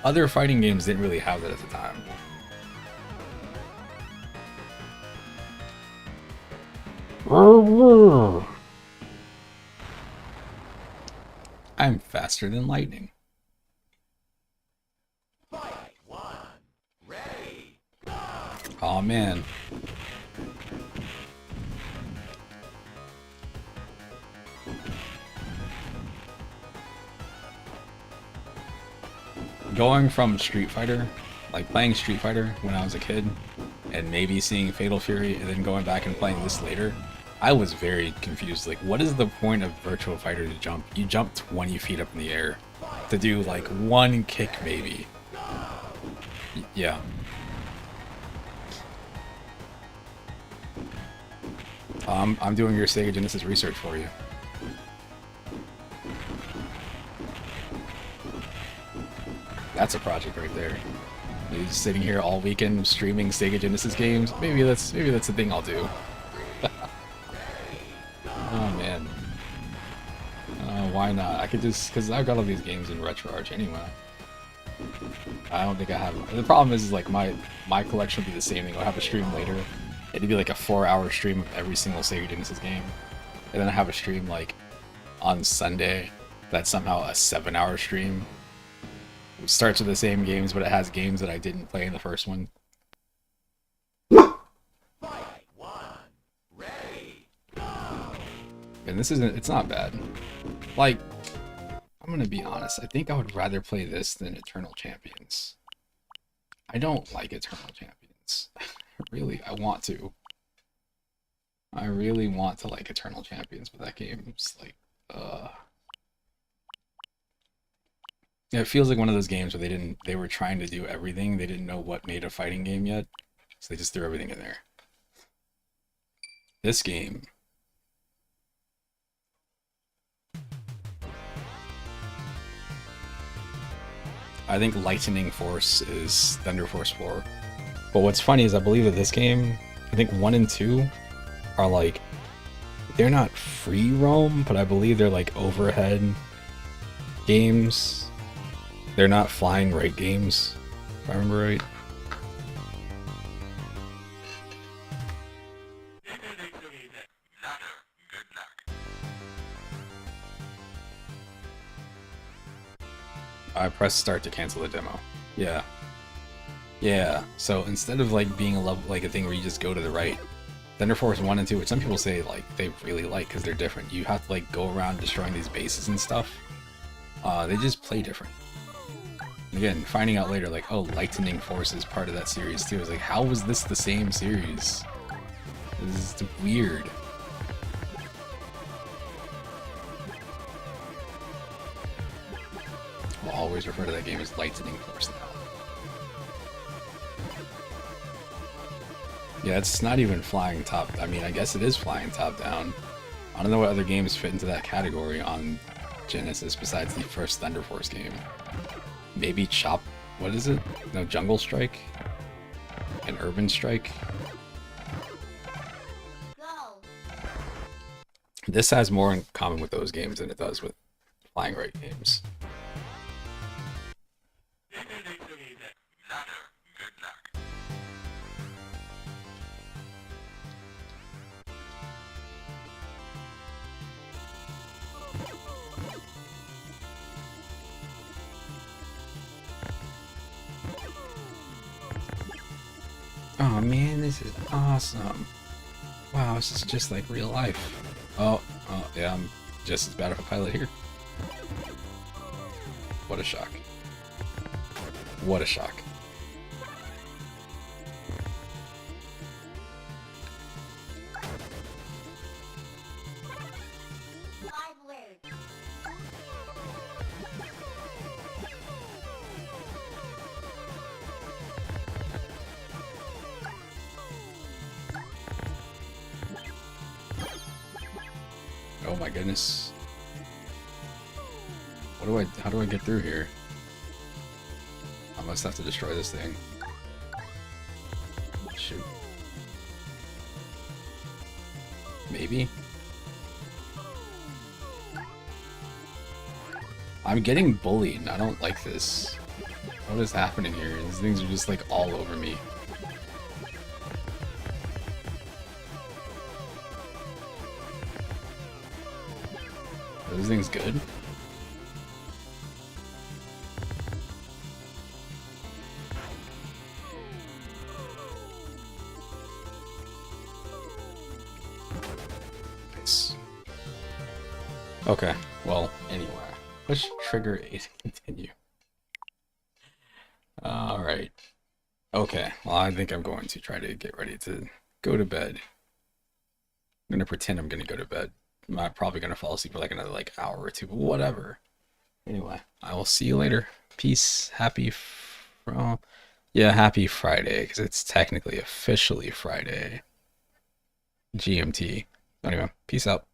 other fighting games didn't really have that at the time. I'm faster than lightning. Oh man. Going from Street Fighter, like playing Street Fighter when I was a kid, and maybe seeing Fatal Fury, and then going back and playing this later, I was very confused. Like, what is the point of Virtua Fighter to jump? You jump 20 feet up in the air to do like one kick, maybe. Yeah. I'm doing your Sega Genesis research for you. That's a project right there. He's sitting here all weekend streaming Sega Genesis games. Maybe that's the thing I'll do. Oh man. Why not? I could just, because I've got all these games in RetroArch anyway. I don't think I have them. The problem is like my collection would be the same thing. I'll have a stream later. It'd be like a 4-hour stream of every single Sega Genesis game. And then I have a stream like on Sunday that's somehow a 7-hour stream. It starts with the same games, but it has games that I didn't play in the first one. And this isn't, it's not bad. Like, I'm gonna be honest, I think I would rather play this than Eternal Champions. I don't like Eternal Champions. Really, I want to. I really want to like Eternal Champions, but that game's like, yeah, it feels like one of those games where they were trying to do everything. They didn't know what made a fighting game yet, so they just threw everything in there. This game, I think Lightning Force is Thunder Force 4. But what's funny is I believe that this game, I think 1 and 2 are like, they're not free roam, but I believe they're like overhead games. They're not flying right games, if I remember right. I pressed start to cancel the demo. Yeah. Yeah, so instead of like being a level, like a thing where you just go to the right, Thunder Force 1 and 2, which some people say like they really like because they're different. You have to like go around destroying these bases and stuff. They just play different. And again, finding out later like, oh, Lightning Force is part of that series too. It's like, how was this the same series? This is weird. I'll always refer to that game as Lightning Force now. Yeah, it's not even flying top. I mean, I guess it is flying top down. I don't know what other games fit into that category on Genesis besides the first Thunder Force game. Maybe Chop. What is it? No, Jungle Strike? And Urban Strike? Go. This has more in common with those games than it does with flying right games. Oh man, this is awesome. Wow, this is just like real life. Oh, yeah, I'm just as bad of a pilot here. What a shock. What a shock. Oh my goodness. How do I get through here? I must have to destroy this thing. Shoot. Maybe? I'm getting bullied. I don't like this. What is happening here? These things are just like all over me. Are those things good? Nice. Okay, well, anyway. Push trigger A to continue. Alright. Okay, well, I think I'm going to try to get ready to go to bed. I'm gonna pretend I'm gonna go to bed. I'm probably gonna fall asleep for like another like hour or two, but whatever. Anyway, I will see you later. Peace. Happy happy Friday, because it's technically officially Friday. GMT. Anyway, peace out.